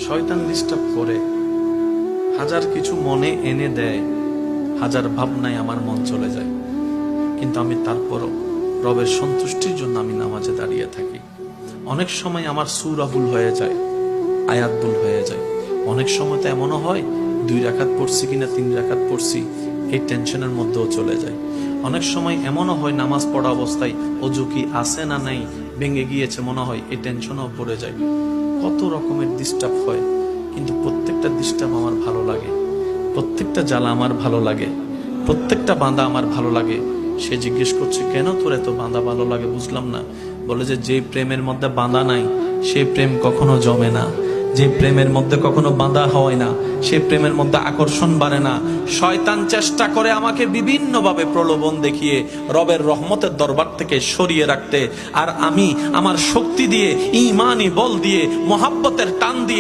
শয়তান ডিস্টার্ব করে, হাজার কিছু মনে এনে দেয়, হাজার ভাবনায় আমার মন চলে যায়, কিন্তু আমি তারপরও রবের সন্তুষ্টির জন্য আমি নামাজে দাঁড়িয়ে থাকি। অনেক সময় আমার সূরা ভুল হয়ে যায়, আয়াত ভুল হয়ে যায়। অনেক সময় তো এমনও হয় 2 রাকাত পড়ছি কিনা 3 রাকাত পড়ছি, এই টেনশনের মধ্যেও চলে যায়। অনেক সময় এমনও হয় নামাজ পড়া অবস্থায় অজু কি আছে না নাই, ভেঙে গিয়েছে মনে হয়, এই টেনশনও পড়ে যায়। কত রকমের ডিস্টার্ব হয়, কিন্তু প্রত্যেকটা ডিস্টার্ব আমার ভালো লাগে, প্রত্যেকটা জ্বালা আমার ভালো লাগে, প্রত্যেকটা বাঁধা আমার ভালো লাগে। সে জিজ্ঞেস করছে, কেন তোর এত বাঁধা ভালো লাগে? বুঝলাম না। বলে যে প্রেমের মধ্যে বাঁধা নাই সে প্রেম কখনো জমে না, যে প্রেমের মধ্যে কখনো বাঁধা হয় না সে প্রেমের মধ্যে আকর্ষণ বাড়ে না। শয়তান চেষ্টা করে আমাকে বিভিন্ন ভাবে প্রলোভন দেখিয়ে রবের রহমতের দরবার থেকে সরিয়ে রাখতে, আর আমি আমার শক্তি দিয়ে, ঈমানি বল দিয়ে, মোহাব্বতের টান দিয়ে